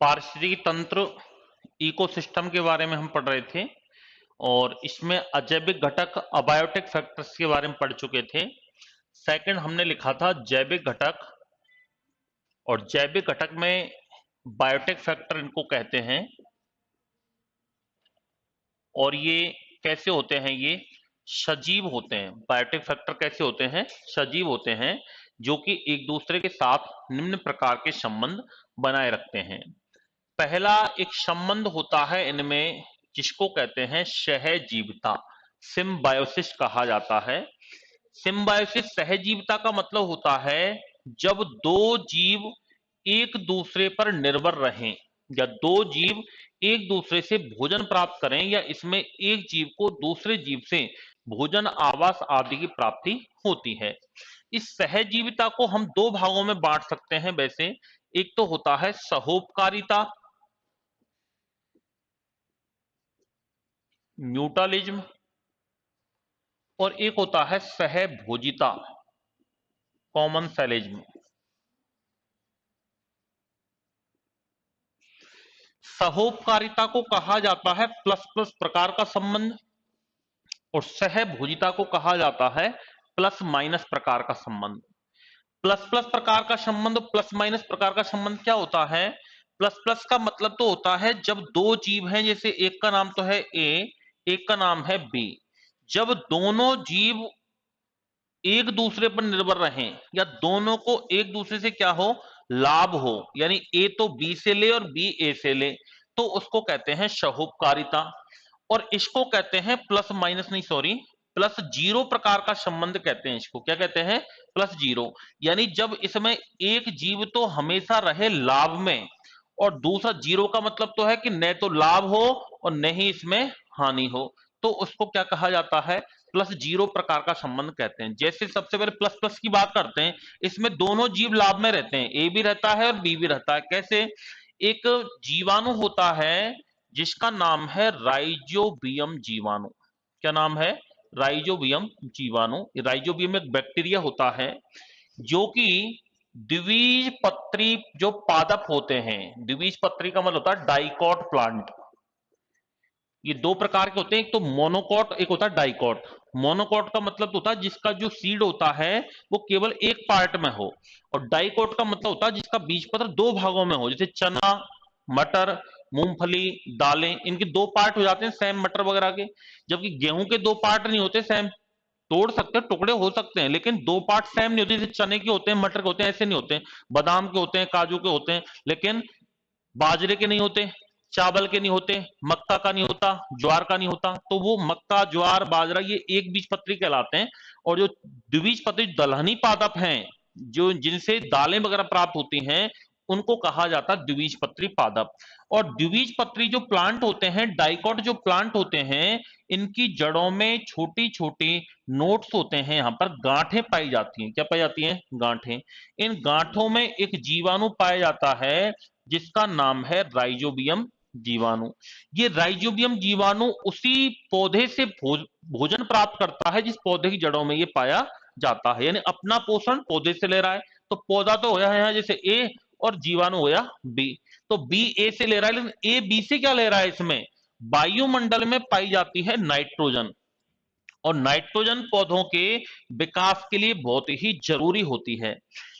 पारिस्थितिकी तंत्र इकोसिस्टम के बारे में हम पढ़ रहे थे और इसमें अजैविक घटक अबायोटिक फैक्टर्स के बारे में पढ़ चुके थे। सेकंड हमने लिखा था जैविक घटक, और जैविक घटक में बायोटिक फैक्टर इनको कहते हैं। और ये कैसे होते हैं? ये सजीव होते हैं। बायोटिक फैक्टर कैसे होते हैं? सजीव होते हैं, जो कि एक दूसरे के साथ निम्न प्रकार के संबंध बनाए रखते हैं। पहला एक संबंध होता है इनमें, जिसको कहते हैं सहजीविता, सिम्बायोसिस कहा जाता है। सिम्बायोसिस सहजीविता का मतलब होता है जब दो जीव एक दूसरे पर निर्भर रहें, या दो जीव एक दूसरे से भोजन प्राप्त करें, या इसमें एक जीव को दूसरे जीव से भोजन, आवास आदि की प्राप्ति होती है। इस सहजीविता को हम दो भागों में बांट सकते हैं वैसे। एक तो होता है सहोपकारिता, म्यूटालिज्म, और एक होता है सहभोजिता, कॉमन सेलिज्म। सहोपकारिता को कहा जाता है प्लस प्लस प्रकार का संबंध, और सहभोजिता को कहा जाता है प्लस माइनस प्रकार का संबंध। प्लस प्लस प्रकार का संबंध, प्लस माइनस प्रकार का संबंध क्या होता है? प्लस प्लस का मतलब तो होता है जब दो जीव हैं, जैसे एक का नाम तो है ए, एक का नाम है बी। जब दोनों जीव एक दूसरे पर निर्भर रहें, या दोनों को एक दूसरे से क्या हो, लाभ हो, यानी ए तो बी से ले और बी ए से ले, तो उसको कहते हैं सहोपकारिता। और इसको कहते हैं प्लस माइनस नहीं, सॉरी, प्लस जीरो प्रकार का संबंध कहते हैं। इसको क्या कहते हैं? Plus zero. यानी जब इसमें एक जीव तो हमेशा रहे लाभ में, और दूसरा जीरो का मतलब तो है कि न तो लाभ हो और न ही इसमें हानि हो, तो उसको क्या कहा जाता है? प्लस जीरो प्रकार का संबंध कहते हैं। जैसे सबसे पहले प्लस प्लस की बात करते हैं, इसमें दोनों जीव लाभ में रहते हैं, ए भी रहता है और बी भी रहता है। कैसे? एक जीवाणु होता है जिसका नाम है राइजोबियम जीवाणु। क्या नाम है? राइजोबियम जीवाणु। राइजोबियम एक बैक्टीरिया होता है जो कि द्विबीजपत्री जो पादप होते हैं, द्विबीजपत्री का मतलब होता है डाइकॉट प्लांट। ये दो प्रकार के होते हैं, एक तो मोनोकॉट, एक होता है डाइकॉट। मोनोकॉट का मतलब होता है जिसका जो सीड होता है वो केवल एक पार्ट में हो, और डाइकॉट का मतलब होता है जिसका बीज पत्र दो भागों में हो, जैसे चना, मटर, मूंगफली, दालें, इनके दो पार्ट हो जाते हैं सेम, मटर वगैरह के। जबकि गेहूं के दो पार्ट नहीं होते सेम, तोड़ सकते हैं, टुकड़े हो सकते हैं, लेकिन दो पार्ट सेम नहीं होते। जैसे चने के होते हैं, मटर के होते हैं, ऐसे नहीं होते। बादाम के होते हैं, काजू के होते हैं, लेकिन बाजरे के नहीं होते, चावल के नहीं होते, मक्का का नहीं होता, ज्वार का नहीं होता। तो वो मक्का, ज्वार, बाजरा ये एक बीजपत्री कहलाते हैं। और जो द्विबीजपत्री दलहनी पादप हैं, जो जिनसे दालें वगैरह प्राप्त होती हैं, उनको कहा जाता है द्विबीजपत्री पादप। और द्विबीजपत्री जो प्लांट होते हैं, डाइकॉट जो प्लांट होते हैं, इनकी जड़ों में छोटी छोटी नोट्स होते हैं, यहां पर गांठें पाई जाती हैं। क्या पाई जाती हैं? गांठें। इन गांठों में एक जीवाणु पाया जाता है जिसका नाम है राइजोबियम जीवाणु। ये राइजोबियम जीवाणु उसी पौधे से भोजन प्राप्त करता है जिस पौधे की जड़ों में ये पाया जाता है, यानी अपना पोषण पौधे से ले रहा है। तो पौधा तो होया है जैसे ए, और जीवाणु होया बी। तो बी ए से ले रहा है, लेकिन ए बी से क्या ले रहा है? इसमें वायुमंडल में पाई जाती है नाइट्रोजन, और नाइट्रोजन पौधों के विकास के लिए बहुत ही जरूरी होती है।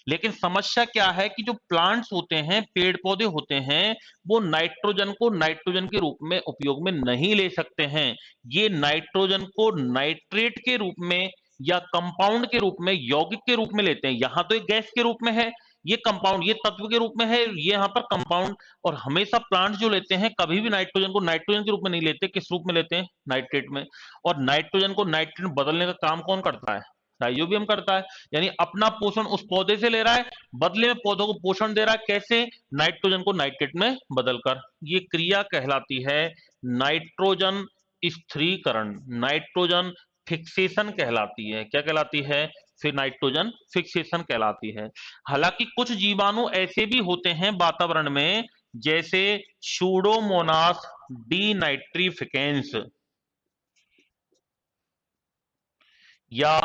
लेकिन समस्या क्या है कि जो प्लांट्स होते हैं, पेड़ पौधे होते हैं, वो नाइट्रोजन को नाइट्रोजन के रूप में उपयोग में नहीं ले सकते हैं। ये नाइट्रोजन को नाइट्रेट के रूप में या कंपाउंड के रूप में, यौगिक के रूप में लेते हैं। यहां तो एक गैस के रूप में है, ये कंपाउंड, ये तत्व के रूप में है, ये यहां पर कंपाउंड। और हमेशा प्लांट जो लेते हैं कभी भी नाइट्रोजन को नाइट्रोजन के रूप में नहीं लेते, किस रूप में लेते हैं? नाइट्रेट में। और नाइट्रोजन को नाइट्रेट में बदलने का काम कौन करता है? राइजोबियम करता है। यानी अपना पोषण उस पौधे से ले रहा है, बदले में पौधों को पोषण दे रहा है। कैसे? नाइट्रोजन को नाइट्रेट में बदलकर। ये क्रिया कहलाती है नाइट्रोजन स्थिरीकरण, नाइट्रोजन फिक्सेशन कहलाती है। क्या कहलाती है? फिर नाइट्रोजन फिक्सेशन कहलाती है। हालांकि कुछ जीवाणु ऐसे भी होते हैं वातावरण में, जैसे सूडोमोनास डीनाइट्रिफिकेंस, या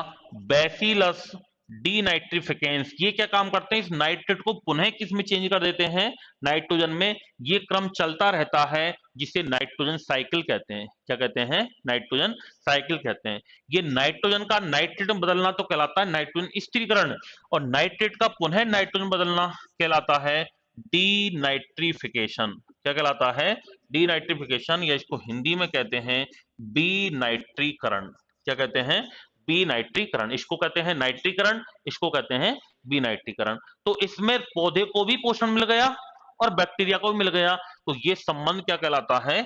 बैसिलस डीनाइट्रिफिकेंस, ये क्या काम करते हैं, इस नाइट्रेट को पुनः किस में चेंज कर देते हैं, नाइट्रोजन में। ये क्रम चलता रहता है, जिसे नाइट्रोजन साइकिल कहते हैं। क्या कहते हैं, नाइट्रोजन साइकिल कहते हैं। ये नाइट्रोजन का नाइट्रेट में बदलना तो कहलाता है नाइट्रोजन स्थिरीकरण, और नाइट्रेट का पुनः नाइट्रोजन बदलना कहलाता है डीनाइट्रिफिकेशन। क्या कहलाता है, डीनाइट्रिफिकेशन, या इसको हिंदी में कहते हैं बीनाइट्रीकरण। क्या कहते हैं, बीनाइट्रीकरण। इसको कहते हैं नाइट्रीकरण, इसको कहते हैं बीनाइट्रीकरण। तो इसमें पौधे को भी पोषण मिल गया और बैक्टीरिया को भी मिल गया, तो ये संबंध क्या कहलाता है,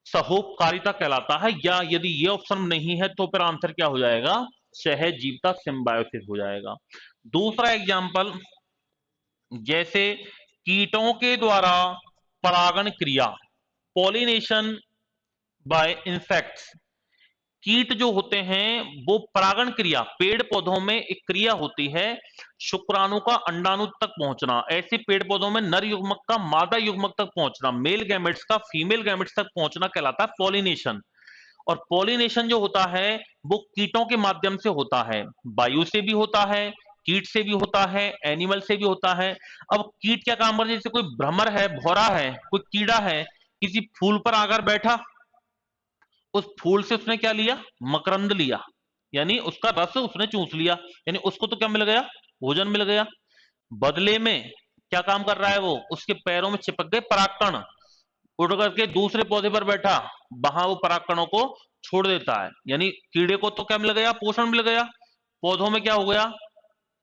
सहोपकारिता कहलाता है। या यदि ये ऑप्शन नहीं है तो फिर आंसर क्या हो जाएगा, सहजीविता, सिम्बायोसिस हो जाएगा। दूसरा एग्जाम्पल, जैसे कीटों के द्वारा परागण क्रिया, पॉलिनेशन बाय इंसेक्ट्स। कीट जो होते हैं वो परागण क्रिया, पेड़ पौधों में एक क्रिया होती है, शुक्राणु का अंडाणु तक पहुंचना। ऐसे पेड़ पौधों में नर युग्मक का मादा युग्मक तक पहुंचना, मेल गैमेट्स का फीमेल गैमेट्स तक पहुंचना कहलाता है पॉलिनेशन। और पॉलिनेशन जो होता है वो कीटों के माध्यम से होता है, वायु से भी होता है, कीट से भी होता है, एनिमल से भी होता है। अब कीट क्या काम करते हैं, जैसे कोई भ्रमर है, भौरा है, कोई कीड़ा है, किसी फूल पर आकर बैठा, उस फूल से उसने क्या लिया, मकरंद लिया, यानी उसका रस उसने चूस लिया, यानी उसको तो क्या मिल गया, भोजन मिल गया। बदले में क्या काम कर रहा है वो, उसके पैरों में चिपक गए परागकण, उड़ करके दूसरे पौधे पर बैठा, वहां वो परागकणों को छोड़ देता है, यानी कीड़े को तो क्या मिल गया, पोषण मिल गया, पौधों में क्या हो गया,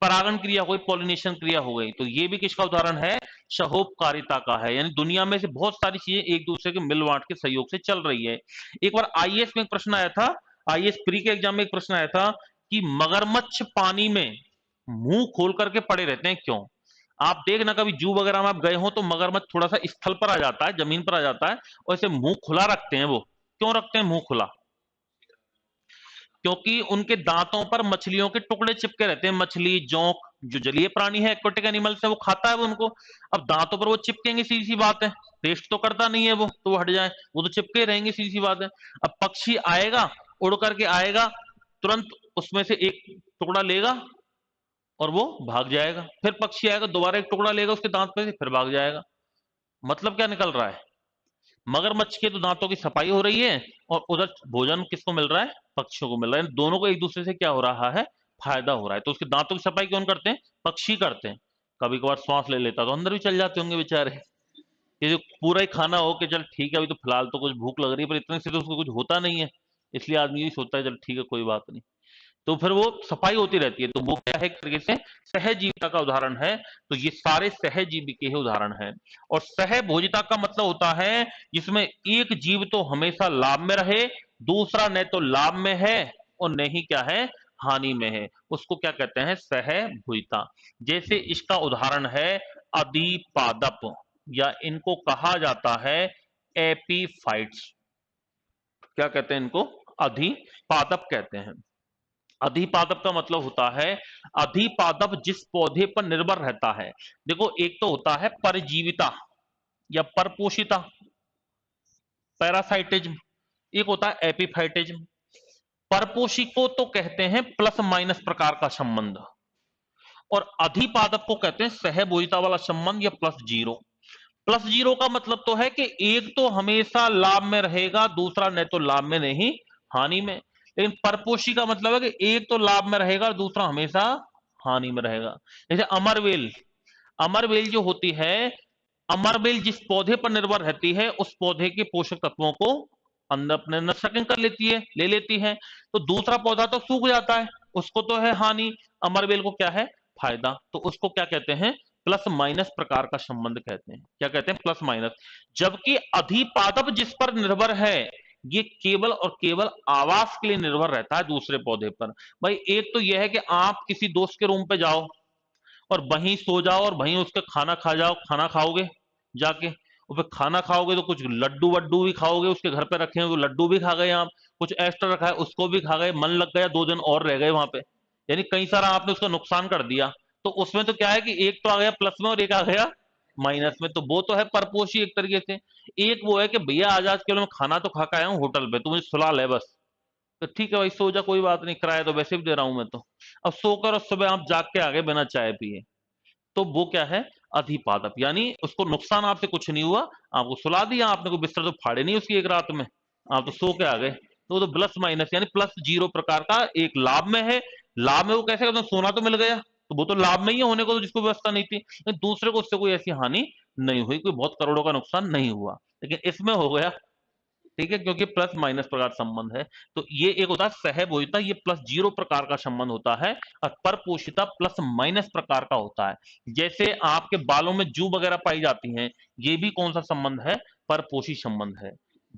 परागण क्रिया हो गई, पॉलिनेशन क्रिया हो गई। तो ये भी किसका उदाहरण है, सहोपकारिता का है। यानी दुनिया में से बहुत सारी चीजें एक दूसरे के मिल बांट के सहयोग से चल रही है। एक बार आईएएस में एक प्रश्न आया था, आईएएस प्री के एग्जाम में एक प्रश्न आया था कि मगरमच्छ पानी में मुंह खोल करके पड़े रहते हैं क्यों। आप देखना कभी जू वगैरह में आप गए हो तो मगरमच्छ थोड़ा सा स्थल पर आ जाता है, जमीन पर आ जाता है, और ऐसे मुंह खुला रखते हैं। वो क्यों रखते हैं मुंह खुला, क्योंकि उनके दांतों पर मछलियों के टुकड़े चिपके रहते हैं। मछली, जोंक, जो जलीय प्राणी है, एक्वाटिक एनिमल्स है, वो खाता है वो उनको। अब दांतों पर वो चिपकेंगे, सीधी सी बात है, टेस्ट तो करता नहीं है वो, तो वो हट जाए, वो तो चिपके रहेंगे, सीधी सी बात है। अब पक्षी आएगा, उड़ करके आएगा, तुरंत उसमें से एक टुकड़ा लेगा और वो भाग जाएगा, फिर पक्षी आएगा, दोबारा एक टुकड़ा लेगा उसके दांत में से, फिर भाग जाएगा। मतलब क्या निकल रहा है, मगरमच्छ के तो दांतों की सफाई हो रही है, और उधर भोजन किसको मिल रहा है, पक्षियों को मिल रहा है। दोनों को एक दूसरे से क्या हो रहा है, फायदा हो रहा है। तो उसके दांतों की सफाई कौन करते हैं, पक्षी करते हैं। कभी कभार श्वास ले लेता तो अंदर भी चल जाते होंगे बेचारे। ये जो पूरा ही खाना हो कि चल ठीक है, अभी तो फिलहाल तो कुछ भूख लग रही है, पर इतने से तो उसको कुछ होता नहीं है, इसलिए आदमी ये सोचता है चल ठीक है कोई बात नहीं, तो फिर वो सफाई होती रहती है। तो वो क्या है, एक तरीके से सहजीविता का उदाहरण है। तो ये सारे सहजीवी के ही उदाहरण है। और सहभोजिता का मतलब होता है जिसमें एक जीव तो हमेशा लाभ में रहे, दूसरा न तो लाभ में है और न ही क्या है, हानि में है, उसको क्या कहते हैं, सहभोजिता। जैसे इसका उदाहरण है अधिपादप, या इनको कहा जाता है एपीफाइट्स। क्या कहते हैं इनको, अधिपादप कहते हैं। अधिपादप का मतलब होता है, अधिपादप जिस पौधे पर निर्भर रहता है। देखो एक तो होता है परजीविता या परपोषिता, पैरासाइटिज्म, एक होता है एपिफाइटिज्म। परपोषी को तो कहते हैं प्लस माइनस प्रकार का संबंध, और अधिपादप को कहते हैं सहभोजिता वाला संबंध या प्लस जीरो। प्लस जीरो का मतलब तो है कि एक तो हमेशा लाभ में रहेगा, दूसरा न तो लाभ में नहीं हानि में। लेकिन परपोषी का मतलब है कि एक तो लाभ में रहेगा और दूसरा हमेशा हानि में रहेगा। जैसे अमरवेल, अमरवेल जो होती है, अमरवेल जिस पौधे पर निर्भर रहती है उस पौधे के पोषक तत्वों को अंदर अपने अंदर सकिंग कर लेती है, ले लेती है। तो दूसरा पौधा तो सूख जाता है, उसको तो है हानि, अमरवेल को क्या है, फायदा। तो उसको क्या कहते हैं, प्लस माइनस प्रकार का संबंध कहते हैं। क्या कहते हैं, प्लस माइनस। जबकि अधिपादप जिस पर निर्भर है, ये केवल और केवल आवास के लिए निर्भर रहता है दूसरे पौधे पर। भाई एक तो यह है कि आप किसी दोस्त के रूम पे जाओ और वहीं सो जाओ और वहीं उसका खाना खा जाओ, खाना खाओगे जाके, और फिर खाना खाओगे तो कुछ लड्डू वड्डू भी खाओगे, उसके घर पे रखे हैं वो लड्डू भी खा गए आप, कुछ एक्स्ट्रा रखा है उसको भी खा गए, मन लग गया 2 दिन और रह गए वहां पे, यानी कई सारा आपने उसका नुकसान कर दिया। तो उसमें तो क्या है कि एक तो आ गया प्लस में और एक आ गया माइनस में, तो वो तो है परपोषी एक तरीके से। एक वो है कि भैया आज आज केवल मैं खाना तो खा के आया हूँ होटल पे, तू मुझे सुला ले बस, तो ठीक है भाई सो जा, कोई बात नहीं, किराया तो वैसे भी दे रहा हूं मैं तो। अब सोकर और सुबह आप जाग के आ गए बिना चाय पिए, तो वो क्या है, अधिपादप, यानी उसको नुकसान आपसे कुछ नहीं हुआ, आपको सुला दिया आपने, कोई बिस्तर तो फाड़े नहीं उसकी एक रात में, आप तो सो के आ गए, तो वो तो प्लस माइनस यानी प्लस जीरो प्रकार का एक लाभ में है। लाभ में वो कैसे करते हैं, सोना तो मिल गया, तो वो तो लाभ में ही है होने को, तो जिसको व्यवस्था नहीं थी, लेकिन दूसरे को उससे कोई ऐसी हानि नहीं हुई, कोई बहुत करोड़ों का नुकसान नहीं हुआ, लेकिन इसमें हो गया। ठीक है, क्योंकि प्लस माइनस प्रकार संबंध है। तो ये एक होता है सहभोजिता, ये प्लस जीरो प्रकार का संबंध होता है, और परपोषिता प्लस माइनस प्रकार का होता है। जैसे आपके बालों में जू वगैरह पाई जाती हैं, ये भी कौन सा संबंध है, परपोषी संबंध है।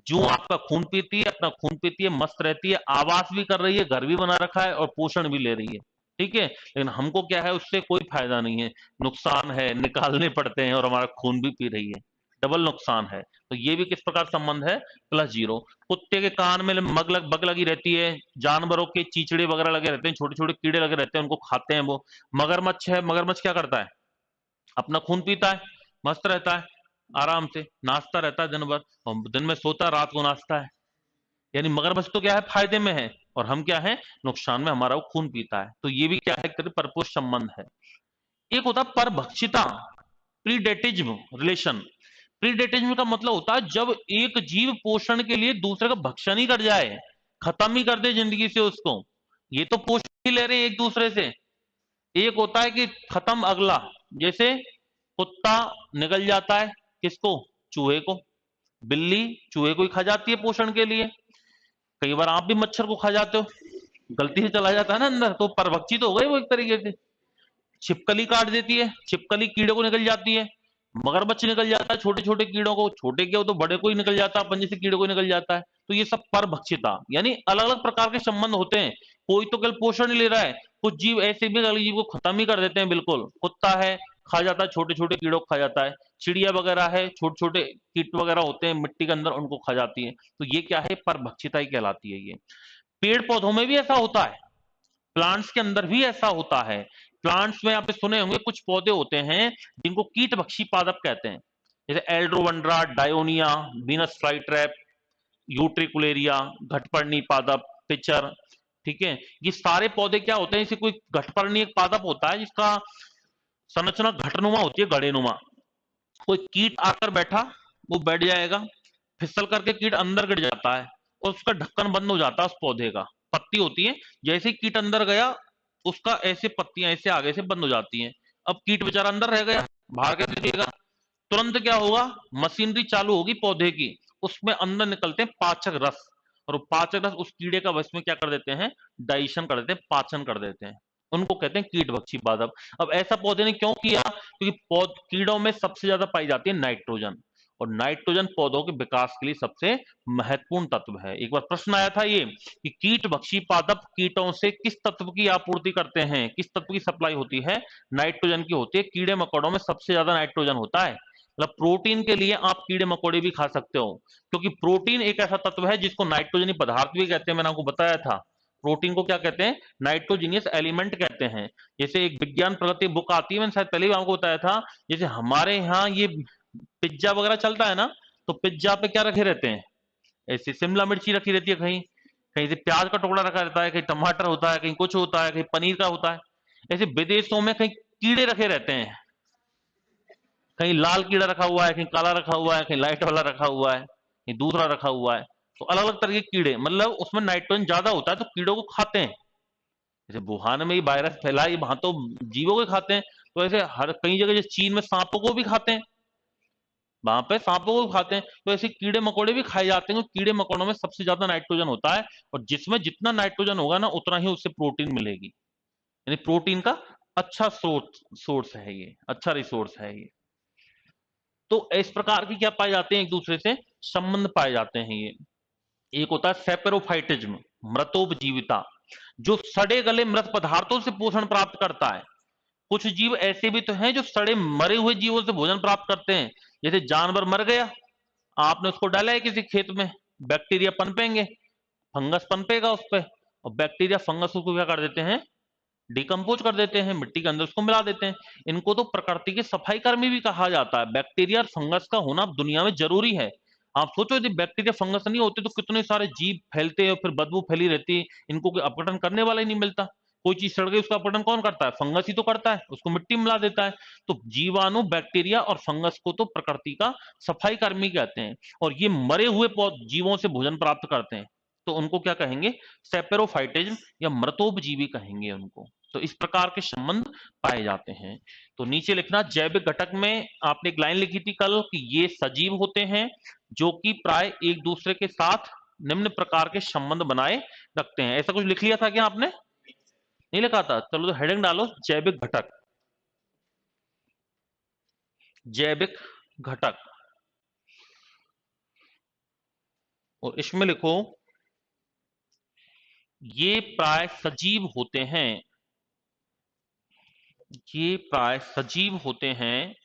जू आपका खून पीती है, अपना खून पीती है, मस्त रहती है, आवास भी कर रही है, घर भी बना रखा है और पोषण भी ले रही है। ठीक है, लेकिन हमको क्या है, उससे कोई फायदा नहीं है, नुकसान है, निकालने पड़ते हैं और हमारा खून भी पी रही है, डबल नुकसान है। तो ये भी किस प्रकार संबंध है, प्लस जीरो। कुत्ते के कान में बग लगी रहती है, जानवरों के चीचड़े वगैरह लगे रहते हैं, छोटे छोटे कीड़े लगे रहते हैं, उनको खाते हैं वो। मगरमच्छ है, मगरमच्छ क्या करता है, अपना खून पीता है, मस्त रहता है, आराम से नाचता रहता है दिन भर, और दिन में सोता है, रात को नाचता है। यानी मगरमच्छ तो क्या है, फायदे में है, और हम क्या है, नुकसान में, हमारा वो खून पीता है। तो ये भी क्या है, परपोष संबंध है। एक होता है परभक्षिता, प्रीडेटिज्म रिलेशन। प्रीडेटिज्म का मतलब होता है जब एक जीव पोषण के लिए दूसरे का भक्षण ही कर जाए, खत्म ही कर दे जिंदगी से उसको। ये तो पोषण ही ले रहे हैं एक दूसरे से। एक होता है कि खत्म अगला, जैसे कुत्ता निगल जाता है किसको, चूहे को, बिल्ली चूहे को ही खा जाती है पोषण के लिए, कई बार आप भी मच्छर को खा जाते हो, गलती से चला जाता है ना अंदर, तो परभक्षी तो हो गए वो एक तरीके से। छिपकली काट देती है, छिपकली कीड़े को निकल जाती है, मगरमच्छ निकल जाता है छोटे छोटे कीड़ों को, छोटे क्या हो तो बड़े को ही निकल जाता है, अपन जैसे कीड़े को निकल जाता है। तो ये सब परभक्षिता, यानी अलग अलग प्रकार के संबंध होते हैं। कोई तो केवल पोषण ही ले रहा है, कुछ जीव ऐसे भी अलग जीव को खत्म ही कर देते हैं बिल्कुल। कुत्ता है, खा जाता है, छोटे छोटे कीड़ों को खा जाता है। चिड़िया वगैरह है, छोटे छोटे कीट वगैरह होते हैं मिट्टी के अंदर, उनको खा जाती है। तो ये क्या है, परभक्षिता ही कहलाती है ये। पेड़ पौधों में भी ऐसा होता है, प्लांट्स के अंदर भी ऐसा होता है। प्लांट्स में आप सुने होंगे कुछ पौधे होते हैं जिनको कीटभक्षी पादप कहते हैं, जैसे एल्ड्रोवंड्रा, डायोनिया, बीनस फ्लाईट्रैप, यूट्रिकुलेरिया, घटपर्णी पादप, पिचर। ठीक है, ये सारे पौधे क्या होते हैं, जैसे कोई घटपर्णी एक पादप होता है जिसका संरचना घटनुमा होती है, गड़ेनुमा। कोई कीट आकर बैठा, वो बैठ जाएगा, फिसल करके कीट अंदर गिर जाता है, और उसका ढक्कन बंद हो जाता है उस पौधे का। पत्ती होती है, जैसे ही कीट अंदर गया, उसका ऐसे पत्तियां ऐसे आगे से बंद हो जाती हैं। अब कीट बेचारा अंदर रह गया, बाहर कैसे निकलेगा, तुरंत क्या होगा, मशीनरी चालू होगी पौधे की, उसमें अंदर निकलते हैं पाचक रस, और वो पाचक रस उस कीड़े का बस में क्या कर देते हैं, डाइजेशन कर देते हैं, पाचन कर देते हैं। उनको कहते हैं कीटभक्षी पादप। अब ऐसा पौधे ने क्यों किया, क्योंकि कीड़ों में सबसे ज्यादा पाई जाती है नाइट्रोजन, और नाइट्रोजन पौधों के विकास के लिए सबसे महत्वपूर्ण तत्व है। एक बार प्रश्न आया था ये कि कीटभक्षी पादप कीटों से किस तत्व की आपूर्ति करते हैं, किस तत्व की सप्लाई होती है, नाइट्रोजन की होती है। कीड़े मकोड़ों में सबसे ज्यादा नाइट्रोजन होता है। मतलब प्रोटीन के लिए आप कीड़े मकोड़े भी खा सकते हो, क्योंकि प्रोटीन एक ऐसा तत्व है जिसको नाइट्रोजनी पदार्थ भी कहते हैं, मैंने आपको बताया था। प्रोटीन को क्या कहते हैं, नाइट्रोजीनियस एलिमेंट कहते हैं। जैसे एक विज्ञान प्रगति बुक आती है, मैंने शायद पहले भी आपको बताया था, जैसे हमारे यहाँ ये पिज्जा वगैरह चलता है ना, तो पिज्जा पे क्या रखे रहते हैं, ऐसे शिमला मिर्ची रखी रहती है, कहीं कहीं से प्याज का टुकड़ा रखा रहता है, कहीं टमाटर होता है, कहीं कुछ होता है, कहीं पनीर का होता है। ऐसे विदेशों में कहीं कीड़े रखे रहते हैं, कहीं लाल कीड़ा रखा हुआ है, कहीं काला रखा हुआ है, कहीं लाइट वाला रखा हुआ है, कहीं दूसरा रखा हुआ है। तो अलग अलग तरह के कीड़े, मतलब उसमें नाइट्रोजन ज्यादा होता है, तो कीड़ों को खाते हैं। जैसे वुहान में ये वायरस फैला, ये वहां तो जीवों को खाते हैं। तो ऐसे हर कई जगह, जैसे चीन में सांपों को भी खाते हैं, वहां पे सांपों को खाते हैं, तो ऐसे कीड़े मकोड़े भी खाए जाते हैं। कीड़े मकोड़ों में सबसे ज्यादा नाइट्रोजन होता है, और जिसमें जितना नाइट्रोजन होगा ना, उतना ही उससे प्रोटीन मिलेगी। यानी प्रोटीन का अच्छा सोर्स है ये, अच्छा रिसोर्स है ये। तो इस प्रकार की क्या पाए जाते हैं, एक दूसरे से संबंध पाए जाते हैं ये। एक होता है सेपेरोफाइटिज्म, मृतोपजीविता, जो सड़े गले मृत पदार्थों से पोषण प्राप्त करता है। कुछ जीव ऐसे भी तो हैं जो सड़े मरे हुए जीवों से भोजन प्राप्त करते हैं। जैसे जानवर मर गया, आपने उसको डाला है किसी खेत में, बैक्टीरिया पनपेंगे, फंगस पनपेगा उस पर, और बैक्टीरिया फंगस उसको क्या कर देते हैं, डिकम्पोज कर देते हैं, मिट्टी के अंदर उसको मिला देते हैं। इनको तो प्रकृति के सफाई कर्मी भी कहा जाता है। बैक्टीरिया और फंगस का होना दुनिया में जरूरी है। आप सोचो यदि बैक्टीरिया फंगस नहीं होते तो कितने सारे जीव फैलते और फिर बदबू फैली रहती, इनको कोई अपघटन करने वाला ही नहीं मिलता। कोई चीज सड़ गई उसका अपघटन कौन करता है? फंगस ही तो करता है, उसको मिट्टी में मिला देता है। तो जीवाणु, बैक्टीरिया और फंगस को तो प्रकृति का सफाई कर्मी कहते हैं, और ये मरे हुए जीवों से भोजन प्राप्त करते हैं, तो उनको क्या कहेंगे? सेपेरोफाइटिज्म या मृतोपजीवी कहेंगे उनको। तो इस प्रकार के संबंध पाए जाते हैं। तो नीचे लिखना, जैविक घटक में आपने एक लाइन लिखी थी कल कि ये सजीव होते हैं जो कि प्राय एक दूसरे के साथ निम्न प्रकार के संबंध बनाए रखते हैं। ऐसा कुछ लिख लिया था क्या आपने? नहीं लिखा था? चलो तो हेडिंग डालो, जैविक घटक। जैविक घटक, और इसमें लिखो ये प्राय सजीव होते हैं, ये प्राय सजीव होते हैं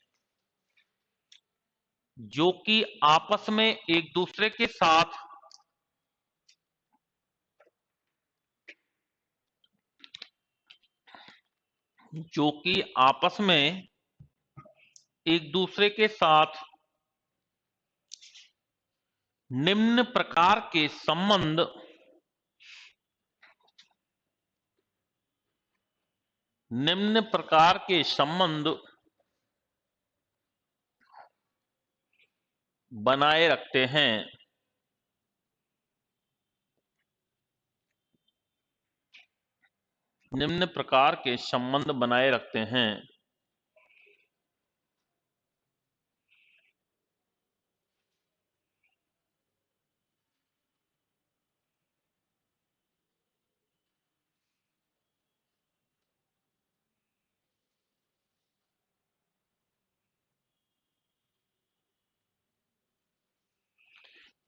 जो कि आपस में एक दूसरे के साथ जो कि आपस में एक दूसरे के साथ निम्न प्रकार के संबंध निम्न प्रकार के संबंध बनाए रखते हैं। निम्न प्रकार के संबंध बनाए रखते हैं।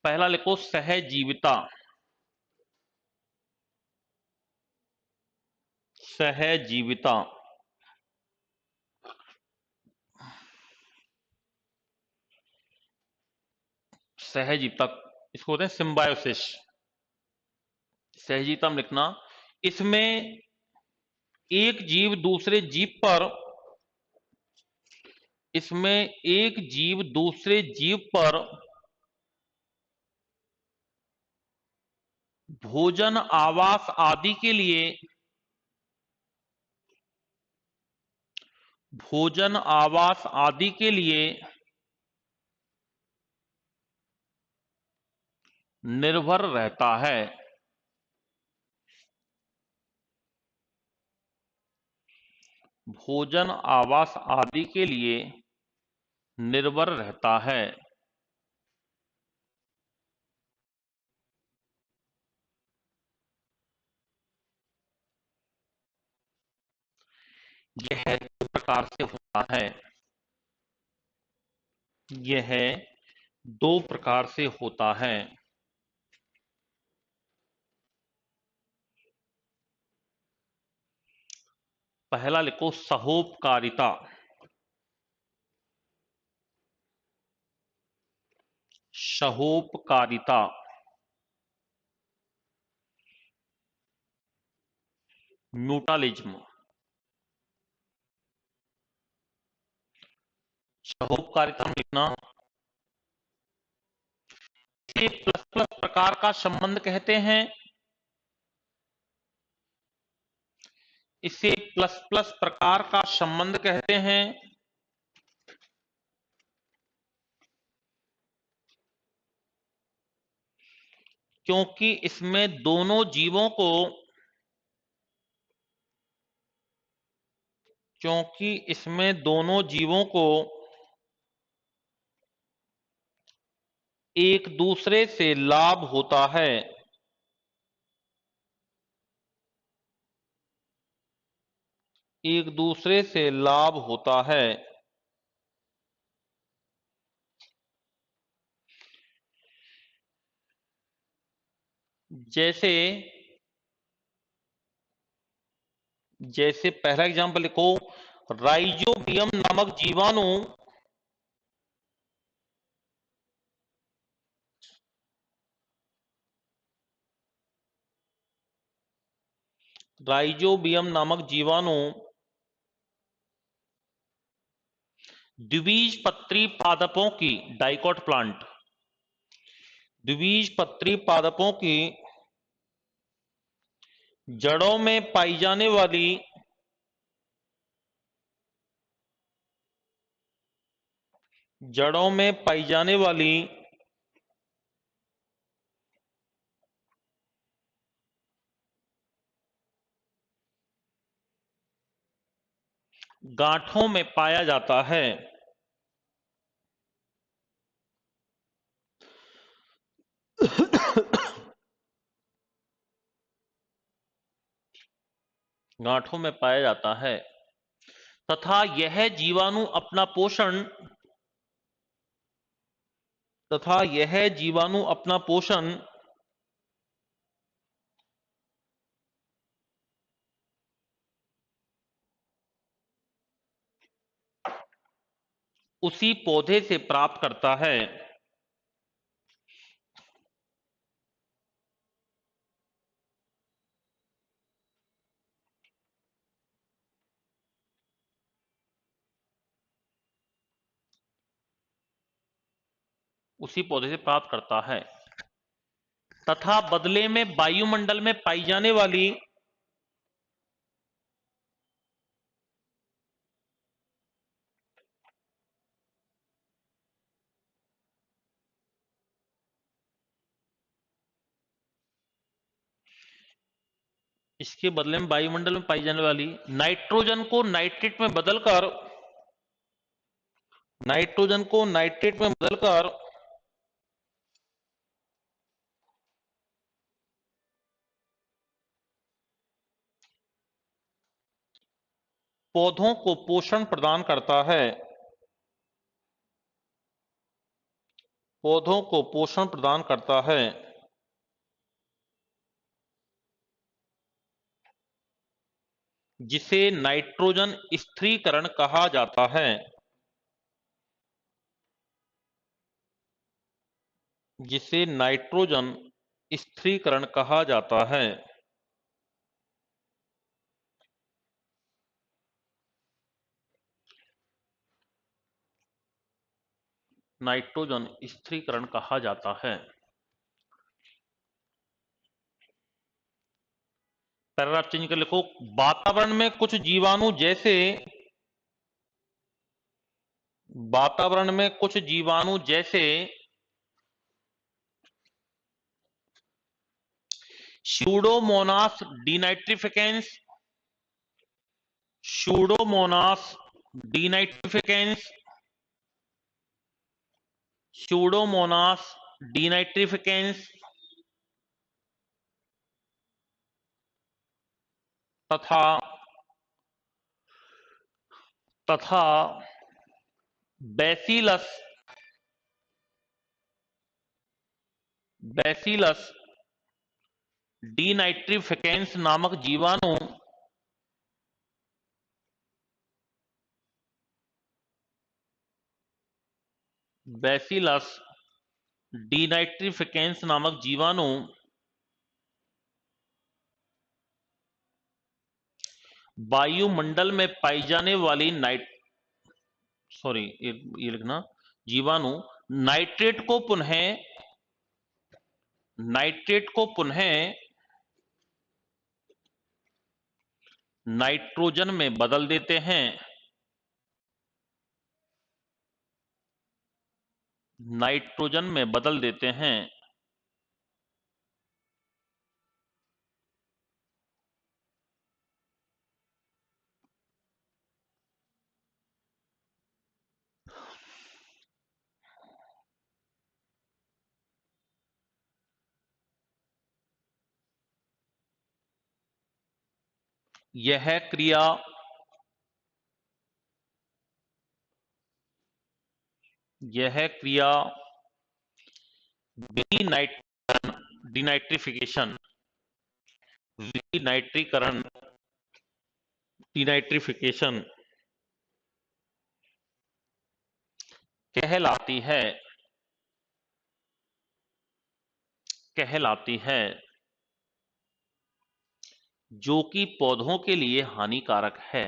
पहला लिखो सहजीविता। सहजीविता, सहजीविता, इसको होते हैं सिम्बायोसिस। सहजीविता में लिखना, इसमें एक जीव दूसरे जीव पर इसमें एक जीव दूसरे जीव पर भोजन, आवास आदि के लिए भोजन, आवास आदि के लिए निर्भर रहता है। भोजन, आवास आदि के लिए निर्भर रहता है। यह दो प्रकार से होता है। यह दो प्रकार से होता है। पहला लिखो सहोपकारिता। सहोपकारिता, म्यूटालिज्म। सहोपकारिता में लिखना, इसे प्लस प्लस प्रकार का संबंध कहते हैं। इसे प्लस प्लस प्रकार का संबंध कहते हैं, क्योंकि इसमें दोनों जीवों को क्योंकि इसमें दोनों जीवों को एक दूसरे से लाभ होता है। एक दूसरे से लाभ होता है। जैसे जैसे पहला एग्जांपल लिखो, राइजोबियम नामक जीवाणु राइजोबियम नामक जीवाणु द्विबीजपत्री पादपों की, डाइकोट प्लांट, द्विबीजपत्री पादपों की जड़ों में पाई जाने वाली जड़ों में पाई जाने वाली गांठों में पाया जाता है। गांठों में पाया जाता है तथा यह जीवाणु अपना पोषण उसी पौधे से प्राप्त करता है। उसी पौधे से प्राप्त करता है तथा बदले में वायुमंडल में पाई जाने वाली इसके बदले में वायुमंडल में पाई जाने वाली नाइट्रोजन को नाइट्रेट में बदलकर पौधों को पोषण प्रदान करता है। पौधों को पोषण प्रदान करता है। जिसे नाइट्रोजन स्थिरीकरण कहा जाता है। जिसे नाइट्रोजन स्थिरीकरण कहा जाता है। नाइट्रोजन स्थिरीकरण कहा जाता है। पैराग्राफ चेंज कर लिखो। वातावरण में कुछ जीवाणु जैसे स्यूडोमोनास डिनाइट्रिफिकेंस स्यूडोमोनास डिनाइट्रिफिकेंस स्यूडोमोनास डिनाइट्रिफिकेंस तथा तथा बैसिलस डिनाइट्रिफिकेंस नामक जीवाणु बैसिलस डिनाइट्रिफिकेंस नामक जीवाणु वायुमंडल में पाई जाने वाली ये लिखना जीवाणु नाइट्रेट को पुनः नाइट्रोजन में बदल देते हैं। नाइट्रोजन में बदल देते हैं। यह क्रिया डिनाइट्रिफिकेशन विनाइट्रीकरण डिनाइट्रिफिकेशन कहलाती है जो कि पौधों के लिए हानिकारक है।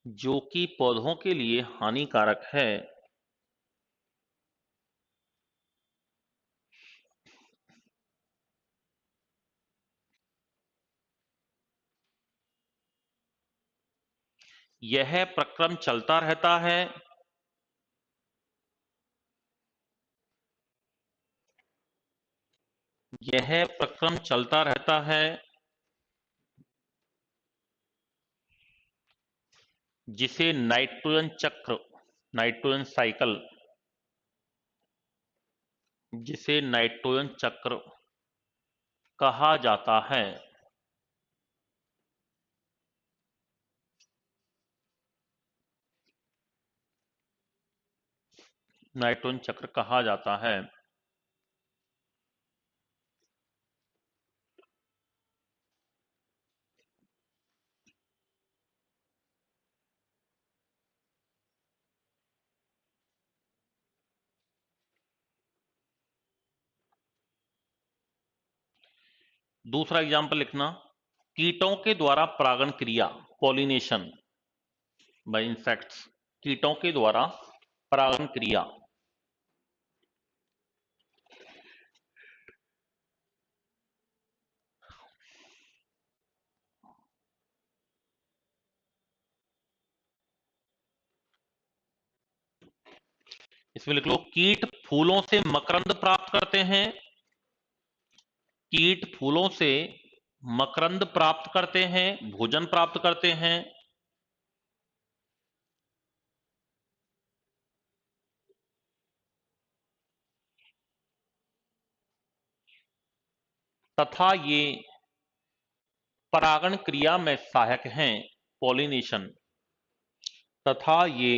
जो कि पौधों के लिए हानिकारक है। यह प्रक्रम चलता रहता है। यह प्रक्रम चलता रहता है जिसे नाइट्रोजन चक्र, नाइट्रोजन साइकिल, जिसे नाइट्रोजन चक्र कहा जाता है। नाइट्रोजन चक्र कहा जाता है। दूसरा एग्जाम्पल लिखना, कीटों के द्वारा परागण क्रिया, पॉलिनेशन बाय इंसेक्ट्स, कीटों के द्वारा परागण क्रिया। इसमें लिख लो, कीट फूलों से मकरंद प्राप्त करते हैं। कीट फूलों से मकरंद प्राप्त करते हैं, भोजन प्राप्त करते हैं। तथा ये परागण क्रिया में सहायक हैं, पॉलिनेशन। तथा ये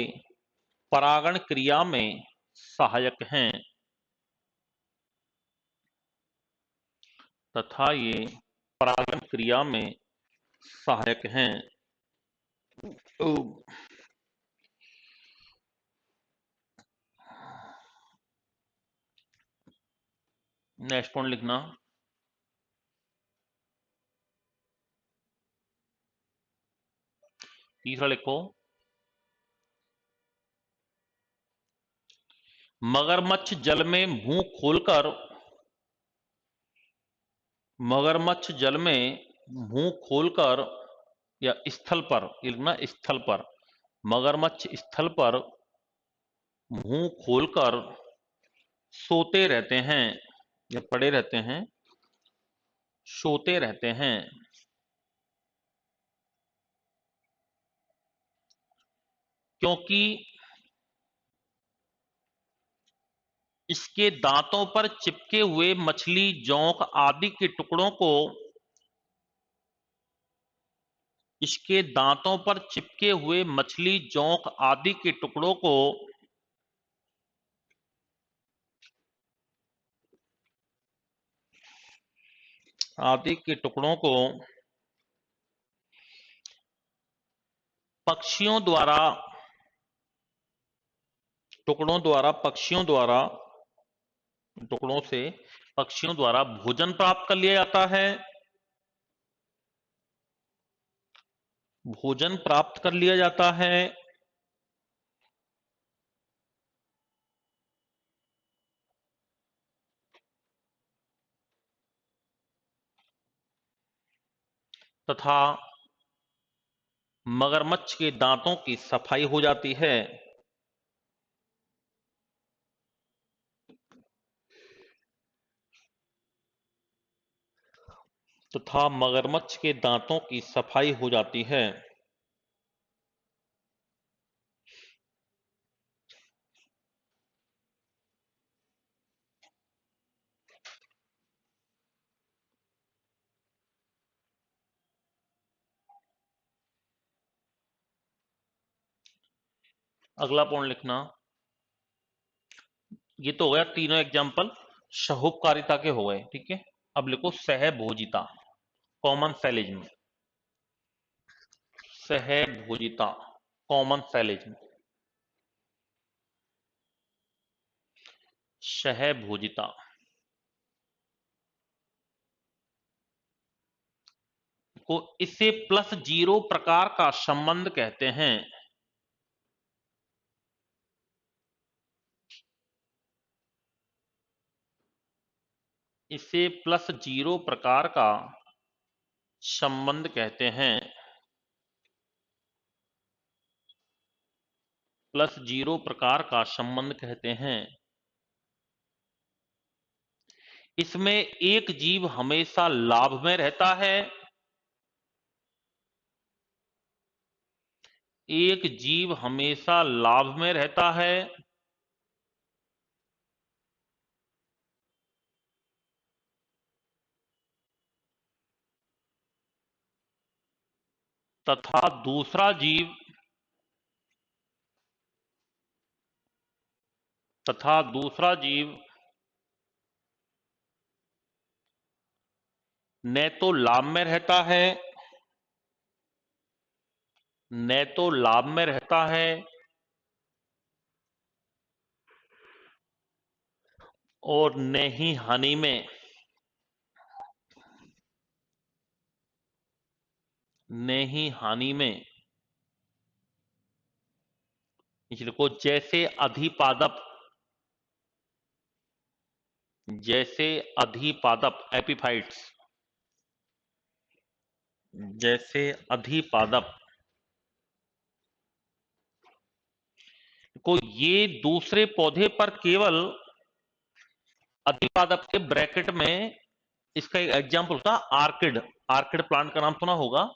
परागण क्रिया में सहायक हैं। तथा ये परागण क्रिया में सहायक हैं। नेक्स्ट पॉइंट लिखना, तीसरा लिखो, मगरमच्छ जल में मुंह खोलकर, मगरमच्छ जल में मुंह खोलकर या स्थल पर, लिखना स्थल पर, मगरमच्छ स्थल पर मुंह खोलकर सोते रहते हैं या पड़े रहते हैं, सोते रहते हैं। क्योंकि इसके दांतों पर चिपके हुए मछली, जोंक आदि के टुकड़ों को, इसके दांतों पर चिपके हुए मछली, जोंक आदि के टुकड़ों को आदि के टुकड़ों को पक्षियों द्वारा, टुकड़ों द्वारा, पक्षियों द्वारा, टुकड़ों से पक्षियों द्वारा भोजन प्राप्त कर लिया जाता है। भोजन प्राप्त कर लिया जाता है। तथा मगरमच्छ के दांतों की सफाई हो जाती है। तथा मगरमच्छ के दांतों की सफाई हो जाती है। अगला पॉइंट लिखना, ये तो हो गया तीनों एग्जाम्पल सहुपकारिता के हो गए, ठीक है। अब लिखो सहभोजिता, कॉमन सेलिज्म, सहभोजिता, कॉमन सेलिज्म, सहभोजिता को इसे प्लस जीरो प्रकार का संबंध कहते हैं। इसे प्लस जीरो प्रकार का संबंध कहते हैं। प्लस 0 प्रकार का संबंध कहते हैं। इसमें एक जीव हमेशा लाभ में रहता है, एक जीव हमेशा लाभ में रहता है तथा दूसरा जीव न तो लाभ में रहता है, न तो लाभ में रहता है और न ही हानि में, न ही हानि में। इसको जैसे अधिपादप, जैसे अधिपादप एपिफाइट्स, जैसे अधिपादप को ये दूसरे पौधे पर केवल अधिपादप के ब्रैकेट में, इसका एक एग्जांपल होता है आर्किड। आर्किड प्लांट का नाम सुना होगा।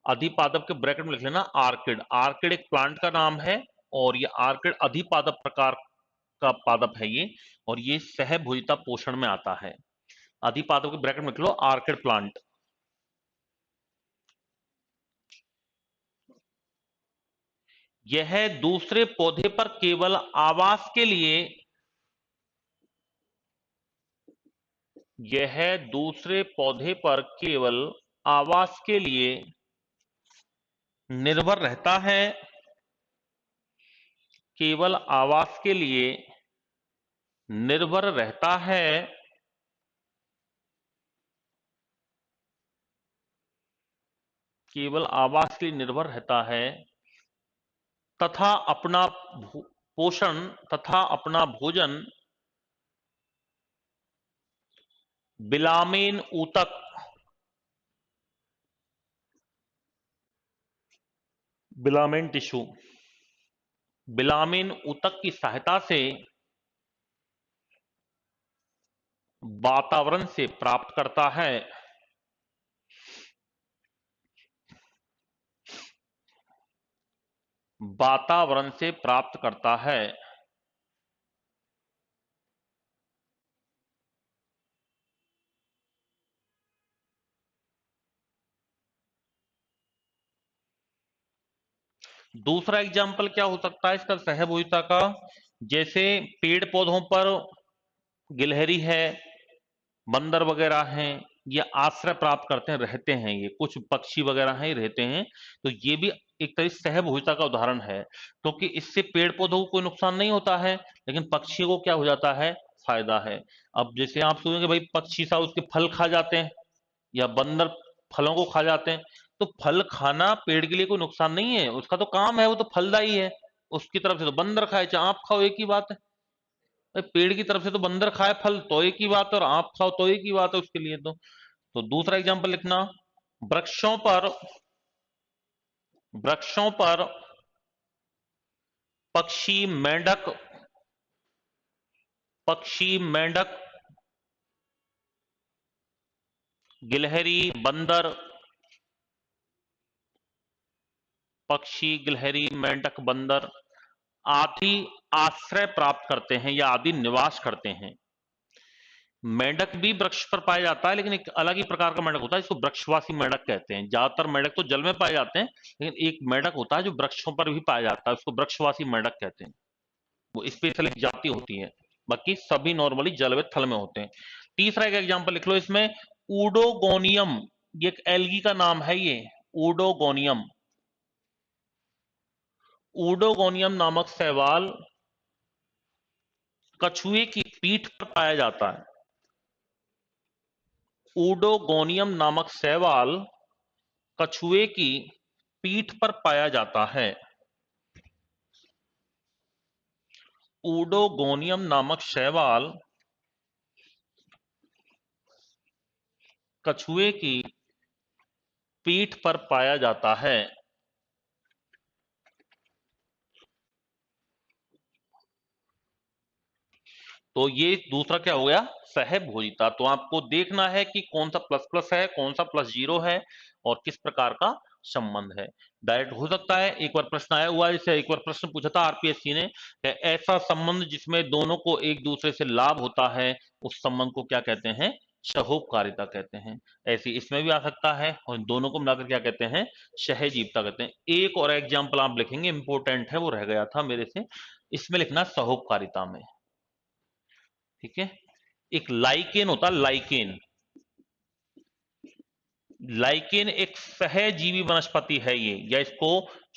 अधिपादप के ब्रैकेट में लिख लेना आर्किड। आर्किड एक प्लांट का नाम है और ये आर्किड अधिपादप प्रकार का पादप है ये, और ये सहभुजिता पोषण में आता है। अधिपादप के ब्रैकेट में लिख लो आर्किड प्लांट। यह दूसरे पौधे पर केवल आवास के लिए, यह दूसरे पौधे पर केवल आवास के लिए निर्भर रहता है, केवल आवास के लिए निर्भर रहता है केवल आवास के लिए निर्भर रहता है तथा अपना पोषण तथा अपना भोजन बिलामेन ऊतक, बिलामेन टिश्यू, बिलामेन ऊतक की सहायता से वातावरण से प्राप्त करता है। वातावरण से प्राप्त करता है। दूसरा एग्जाम्पल क्या हो सकता है इसका सहभोजिता का? जैसे पेड़ पौधों पर गिलहरी है, बंदर वगैरह हैं, ये आश्रय प्राप्त करते हैं, रहते हैं, ये कुछ पक्षी वगैरह हैं रहते हैं, तो ये भी एक तरह से सहभोजिता का उदाहरण है, क्योंकि इससे पेड़ पौधों को कोई नुकसान नहीं होता है, लेकिन पक्षियों को क्या हो जाता है, फायदा है। अब जैसे आप सुनेंगे भाई पक्षी सा उसके फल खा जाते हैं या बंदर फलों को खा जाते हैं, तो फल खाना पेड़ के लिए कोई नुकसान नहीं है, उसका तो काम है, वो तो फलदायी है। उसकी तरफ से तो बंदर खाए चाहे आप खाओ एक ही बात है। पेड़ की तरफ से तो बंदर खाए फल तो एक ही बात है और आप खाओ तो एक ही बात है उसके लिए। तो दूसरा एग्जांपल लिखना, वृक्षों पर, वृक्षों पर पक्षी मेंढक, पक्षी मेंढक गिलहरी बंदर, पक्षी गिलहरी मेंढक बंदर आदि आश्रय प्राप्त करते हैं या आदि निवास करते हैं। मेंढक भी वृक्ष पर पाया जाता है, लेकिन एक अलग ही प्रकार का मेंढक होता है, इसको वृक्षवासी मेंढक कहते हैं। ज्यादातर मेंढक तो जल में पाए जाते हैं, लेकिन एक मेंढक होता है जो वृक्षों पर भी पाया जाता है, उसको वृक्षवासी मेंढक कहते हैं। वो स्पेशल एक जाति होती है, बाकी सभी नॉर्मली जल व थल में होते हैं। तीसरा एक एग्जाम्पल लिख लो इसमें, ऊडोगोनियम, ये एक एल्गी का नाम है ये, ऊडोगोनियम। ऊडोगोनियम नामक शैवाल कछुए की पीठ पर पाया जाता है। ऊडोगोनियम नामक शैवाल कछुए की पीठ पर पाया जाता है। ऊडोगोनियम नामक शैवाल कछुए की पीठ पर पाया जाता है। तो ये दूसरा क्या हो गया, सहभोजिता। तो आपको देखना है कि कौन सा प्लस प्लस है, कौन सा प्लस जीरो है और किस प्रकार का संबंध है। डायरेक्ट हो सकता है, एक बार प्रश्न आया हुआ है, जैसे एक बार प्रश्न पूछा था आरपीएससी ने, ऐसा संबंध जिसमें दोनों को एक दूसरे से लाभ होता है, उस संबंध को क्या कहते हैं, सहोपकारिता कहते हैं। ऐसे इसमें भी आ सकता है, और दोनों को मिलाकर क्या कहते हैं, सहजीविता कहते हैं। एक और एग्जाम्पल आप लिखेंगे, इंपॉर्टेंट है, वो रह गया था मेरे से, इसमें लिखना सहोपकारिता में। ठीक है, एक लाइकेन होता है, लाइकेन। लाइकेन एक सहजीवी वनस्पति है ये, या इसको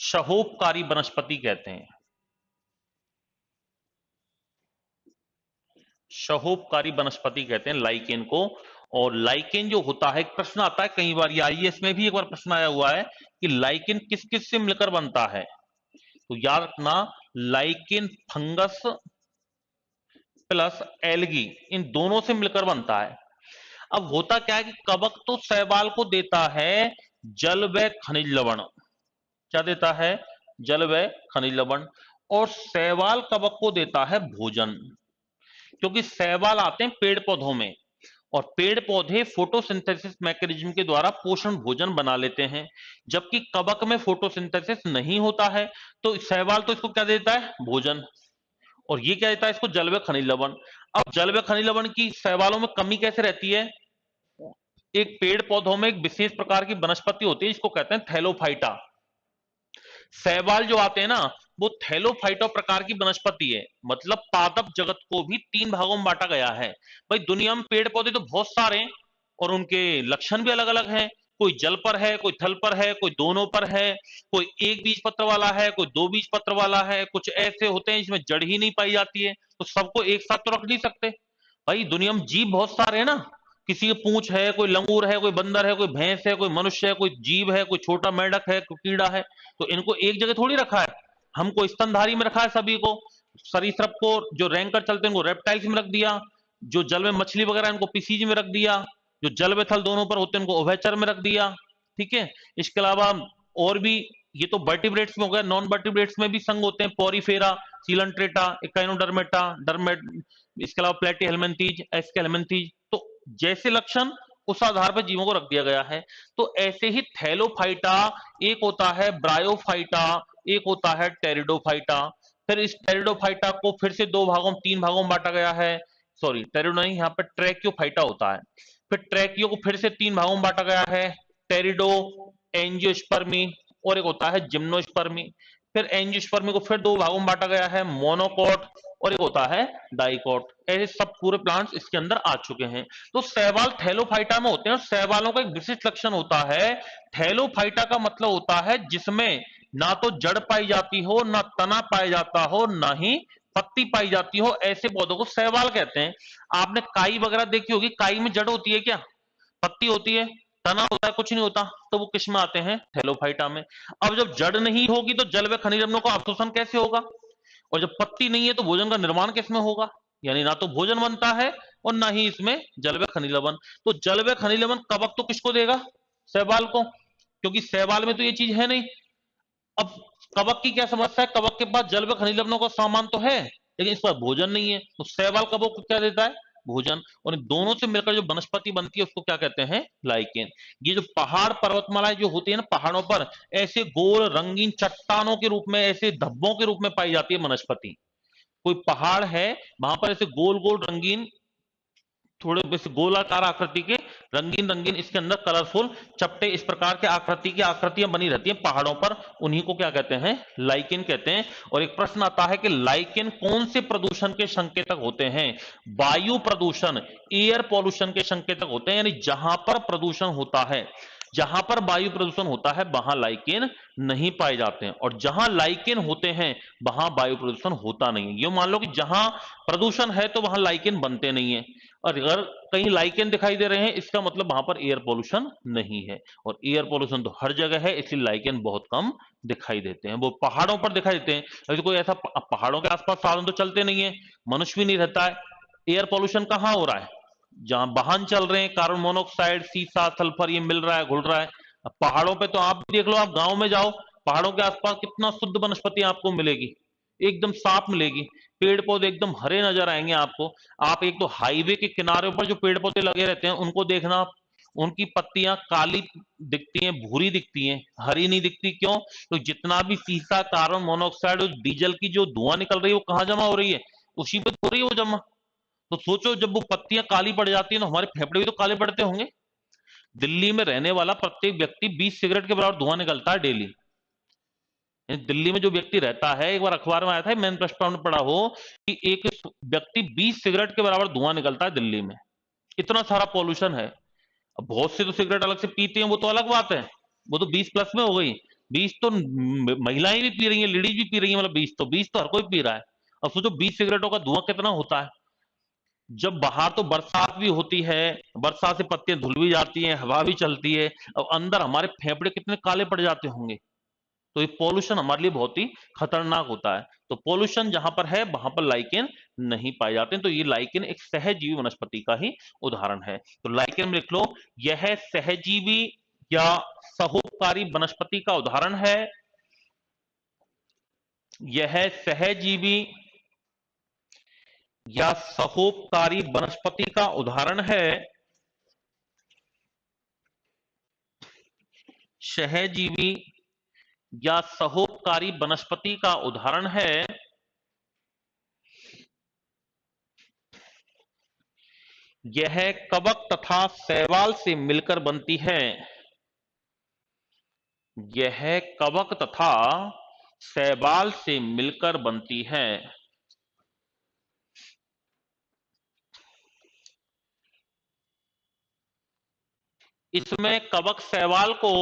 सहोपकारी वनस्पति कहते हैं, सहोपकारी वनस्पति कहते हैं लाइकेन को। और लाइकेन जो होता है, एक प्रश्न आता है कई बार, ये आईएएस में भी एक बार प्रश्न आया हुआ है कि लाइकेन किस किस से मिलकर बनता है। तो याद रखना, लाइकेन फंगस प्लस एल्गी, इन दोनों से मिलकर बनता है। अब होता क्या है कि कवक तो शैवाल को देता है जल व खनिज लवण। क्या देता है, जल व खनिज लवण। और शैवाल कवक को देता है भोजन, क्योंकि शैवाल आते हैं पेड़ पौधों में, और पेड़ पौधे फोटोसिंथेसिस मैकेनिज्म के द्वारा पोषण भोजन बना लेते हैं, जबकि कवक में फोटोसिंथेसिस नहीं होता है। तो शैवाल तो इसको क्या देता है, भोजन, और ये क्या देता है इसको, जल व खनिज लवण। अब जल व खनिज लवण की शैवालों में कमी कैसे रहती है, एक पेड़ पौधों में एक विशेष प्रकार की वनस्पति होती है, इसको कहते हैं थैलोफाइटा। शैवाल जो आते हैं ना, वो थैलोफाइटा प्रकार की वनस्पति है, मतलब पादप जगत को भी तीन भागों में बांटा गया है। भाई दुनिया में पेड़ पौधे तो बहुत सारे हैं, और उनके लक्षण भी अलग अलग हैं। कोई जल पर है, कोई थल पर है, कोई दोनों पर है, कोई एक बीज पत्र वाला है, कोई दो बीज पत्र वाला है, कुछ ऐसे होते हैं जिसमें जड़ ही नहीं पाई जाती है। तो सबको एक साथ तो रख नहीं सकते। भाई दुनिया में जीव बहुत सारे हैं ना, किसी की पूंछ है, कोई लंगूर है, कोई बंदर है, कोई भैंस है, कोई मनुष्य है, कोई जीव है, कोई छोटा मेंढक है, कोई कीड़ा है। तो इनको एक जगह थोड़ी रखा है, हमको स्तनधारी में रखा है सभी को। सरीसृप को जो रैंकर चलते हैं उनको रेप्टाइल्स में रख दिया, जो जल में मछली वगैरह इनको पीसीजी में रख दिया, जो जल व थल दोनों पर होते हैं उनको उभयचर में रख दिया। ठीक है, इसके अलावा और भी, ये तो वर्टिब्रेट्स में हो गया, नॉन वर्टिब्रेट्स में भी संघ होते हैं, पोरीफेरा, सीलंट्रेटा, इकाइनोडर्मेटा, डर्मेट, इसके अलावा प्लेटीहेल्मिन्थीज, एस्केल्मिन्थीज। तो जैसे लक्षण उस आधार पर जीवों को रख दिया गया है। तो ऐसे ही थैलोफाइटा, एक होता है ब्रायोफाइटा, एक होता है टेरिडोफाइटा। फिर इस टेरिडोफाइटा को फिर से दो भागों, तीन भागों में बांटा गया है। सॉरी, टेरिडो नहीं, यहाँ पे ट्रैक्योफाइटा होता है। फिर ट्रैकियो को फिर से तीन भागों में बांटा गया है, टेरिडो, एंजियोस्पर्मी, और एक होता है जिम्नोस्पर्मी। फिर एंजियोस्पर्मी को फिर दो भागों में बांटा गया है, मोनोकॉट, और एक होता है डाइकॉट। ऐसे सब पूरे प्लांट्स इसके अंदर आ चुके हैं। तो शैवाल थैलोफाइटा में होते हैं, और शैवालों का एक विशिष्ट लक्षण होता है, थैलोफाइटा का मतलब होता है जिसमें ना तो जड़ पाई जाती हो, ना तना पाया जाता हो, ना ही पत्ती पाई जाती हो, ऐसे पौधों को शैवाल कहते हैं। आपने काई वगैरह देखी होगी, काई में जड़ होती है क्या, पत्ती होती है, तना होता है, कुछ नहीं होता। तो वो किस में आते हैं, थैलोफाइटा में। अब जब जड़ नहीं होगी तो जल व खनिज लवणों का अवशोषण कैसे होगा, और जब पत्ती नहीं है तो भोजन का निर्माण किसमें होगा, यानी ना तो भोजन बनता है और ना ही इसमें जल व खनिज लवण। तो जल व खनिज लवण कवक तो किसको देगा, शैवाल को, क्योंकि शैवाल में तो ये चीज है नहीं। अब कवक की क्या समस्या है, कवक के पास जल व खनिज लवणों का सामान तो है, लेकिन इस पर भोजन नहीं है। तो शैवाल कवक को क्या देता है, भोजन। और इन दोनों से मिलकर जो वनस्पति बनती है उसको क्या कहते हैं, लाइकेन। ये जो पहाड़ पर्वतमालाएं जो होती है ना, पहाड़ों पर ऐसे गोल रंगीन चट्टानों के रूप में, ऐसे धब्बों के रूप में पाई जाती है वनस्पति। कोई पहाड़ है, वहां पर ऐसे गोल गोल रंगीन, थोड़े बस गोलाकार आकृति के, रंगीन रंगीन, इसके अंदर कलरफुल चपटे, इस प्रकार के आकृति की आकृतियां बनी रहती हैं पहाड़ों पर, उन्हीं को क्या कहते हैं, लाइकेन कहते हैं। और एक प्रश्न आता है कि लाइकेन कौन से प्रदूषण के संकेतक होते हैं, वायु प्रदूषण, एयर पॉल्यूशन के संकेतक होते हैं, यानी जहां पर प्रदूषण होता है, जहां पर वायु प्रदूषण होता है वहां लाइकेन नहीं पाए जाते हैं, और जहां लाइकेन होते हैं वहां वायु प्रदूषण होता नहीं है। ये मान लो कि जहां प्रदूषण है तो वहां लाइकेन बनते नहीं है, और अगर कहीं लाइकेन दिखाई दे रहे हैं इसका मतलब वहां पर एयर पोल्यूशन नहीं है। और एयर पोल्यूशन तो हर जगह है, इसलिए लाइकेन बहुत कम दिखाई देते हैं, वो पहाड़ों पर दिखाई देते हैं। अगर कोई ऐसा, पहाड़ों के आसपास साधन तो चलते नहीं है, मनुष्य भी नहीं रहता है, एयर पोल्यूशन कहाँ हो रहा है, जहां वाहन चल रहे हैं, कार्बन मोनोऑक्साइड, सीसा, सल्फर, ये मिल रहा है, घुल रहा है। अब पहाड़ों पे तो आप देख लो, आप गांव में जाओ, पहाड़ों के आसपास कितना शुद्ध वनस्पति आपको मिलेगी, एकदम साफ मिलेगी। पेड़ पौधे एकदम हरे नजर आएंगे आपको। आप एक तो हाईवे के किनारे पर जो पेड़ पौधे लगे रहते हैं उनको देखना, उनकी पत्तियां काली दिखती हैं, भूरी दिखती हैं, हरी नहीं दिखती। क्यों? तो जितना भी सीसा, कार्बन मोनोऑक्साइड और डीजल की जो धुआं निकल रही है वो कहां जमा हो रही है? उसी पे हो रही है वो जमा। तो सोचो जब वो पत्तियां काली पड़ जाती हैं तो हमारे फेफड़े भी तो काले पड़ते होंगे। दिल्ली में रहने वाला प्रत्येक व्यक्ति 20 सिगरेट के बराबर धुआं निकलता है डेली। दिल्ली में जो व्यक्ति रहता है, एक बार अखबार में आया था, मैंने प्रश्न में पढ़ा हो कि एक व्यक्ति 20 सिगरेट के बराबर धुआं निकलता है दिल्ली में। इतना सारा पॉल्यूशन है। अब बहुत से तो सिगरेट अलग से पीते हैं, वो तो अलग बात है, वो तो 20 प्लस में हो गई। 20 तो महिलाएं भी पी रही हैं, लेडीज भी पी रही हैं, मतलब 20 तो हर कोई पी रहा है। अब सोचो 20 सिगरेटों का धुआं कितना होता है। जब बाहर तो बरसात भी होती है, बरसात से पत्तियां धुल भी जाती हैं, हवा भी चलती है, अब अंदर हमारे फेफड़े कितने काले पड़ जाते होंगे। तो ये पॉल्यूशन हमारे लिए बहुत ही खतरनाक होता है। तो पॉल्यूशन जहां पर है वहां पर लाइकेन नहीं पाए जाते हैं। तो ये लाइकेन एक सहजीवी वनस्पति का ही उदाहरण है। तो लाइकेन में लिख लो, यह सहजीवी या सहोपकारी वनस्पति का उदाहरण है। यह सहजीवी या सहोपकारी वनस्पति का उदाहरण है। सहजीवी या सहोपकारी वनस्पति का उदाहरण है। यह कवक तथा शैवाल से मिलकर बनती है। यह कवक तथा शैवाल से मिलकर बनती है। इसमें कवक शैवाल को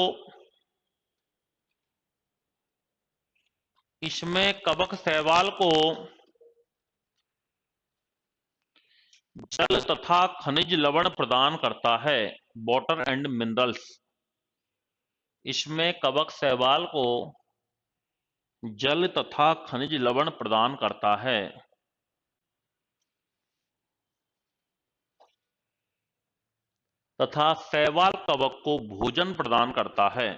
इसमें कवक शैवाल को जल तथा खनिज लवण प्रदान करता है, वाटर एंड मिनरल्स। इसमें कवक शैवाल को जल तथा खनिज लवण प्रदान करता है। तथा शैवाल कवक को भोजन प्रदान करता है।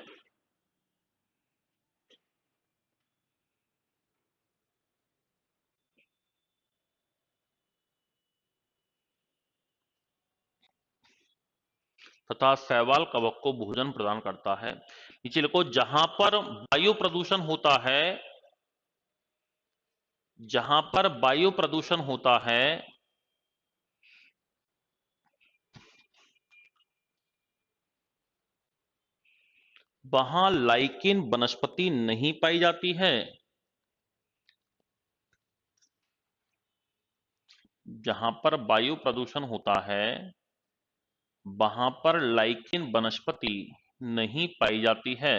तथा शैवाल कवक को भोजन प्रदान करता है। नीचे लिखो, जहां पर वायु प्रदूषण होता है, जहां पर वायु प्रदूषण होता है वहां लाइकेन वनस्पति नहीं पाई जाती है। जहां पर वायु प्रदूषण होता है वहां पर लाइकेन वनस्पति नहीं पाई जाती है।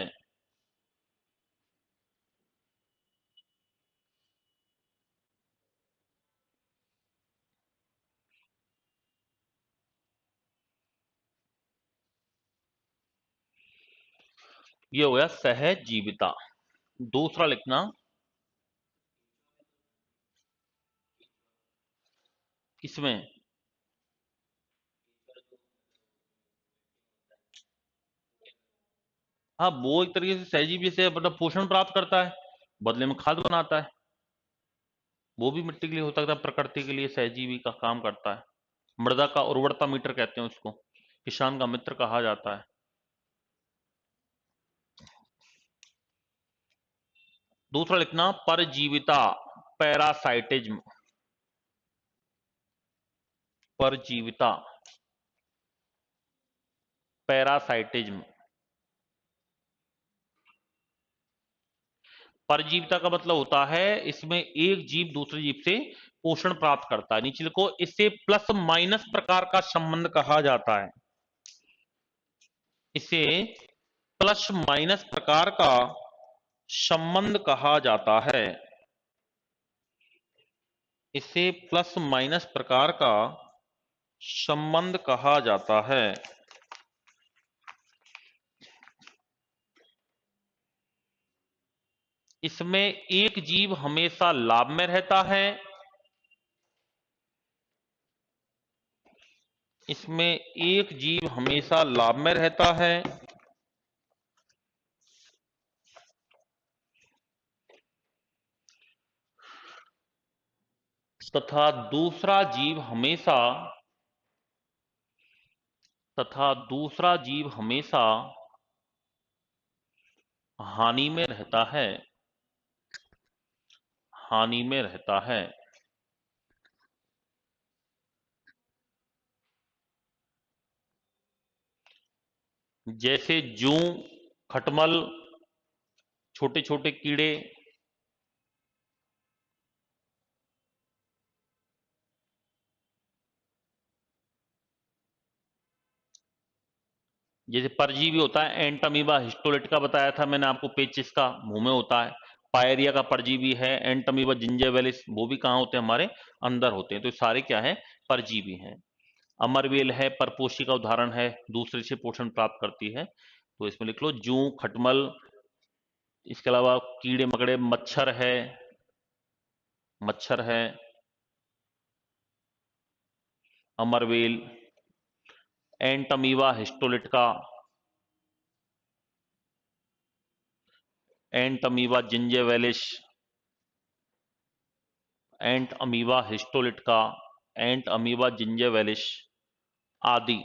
ये हो गया सहजीविता। दूसरा लिखना, किसमें? हाँ, वो एक तरीके से सहजीवी से मतलब पोषण प्राप्त करता है, बदले में खाद बनाता है। वो भी मिट्टी के लिए हो सकता है, प्रकृति के लिए सहजीवी का काम करता है। मृदा का उर्वरता मीटर कहते हैं उसको, किसान का मित्र कहा जाता है। दूसरा लिखना, परजीविता, पैरासाइटिज्म। परजीविता, पैरासाइटिज्म। परजीविता का मतलब होता है इसमें एक जीव दूसरे जीव से पोषण प्राप्त करता है। नीचे लिखो, इसे प्लस माइनस प्रकार का संबंध कहा जाता है। इसे प्लस माइनस प्रकार का संबंध कहा जाता है। इसे प्लस माइनस प्रकार का संबंध कहा जाता है। इसमें एक जीव हमेशा लाभ में रहता है। इसमें एक जीव हमेशा लाभ में रहता है। तथा दूसरा जीव हमेशा तथा दूसरा जीव हमेशा हानि में रहता है, हानि में रहता है। जैसे जूं, खटमल, छोटे छोटे कीड़े, जैसे परजीवी होता है एंटमीबा हिस्टोलिटिका, बताया था मैंने आपको, पेचिस का मुंह में होता है। पायरिया का परजीवी है एंटमीबा जिंजेवेलिस, वो भी कहाँ होते हैं, हमारे अंदर होते हैं। तो सारे क्या है, परजीवी हैं। अमरवेल है, परपोषी का उदाहरण है, दूसरे से पोषण प्राप्त करती है। तो इसमें लिख लो जूं, खटमल, इसके अलावा कीड़े मकड़े, मच्छर है, मच्छर है, अमरवेल, एंटमीबा हिस्टोलिटिका, एंटमीबा जिंजेवेलिस, एंट अमीबा हिस्टोलिटिका, एंट अमीबा जिंजेवेलिस आदि।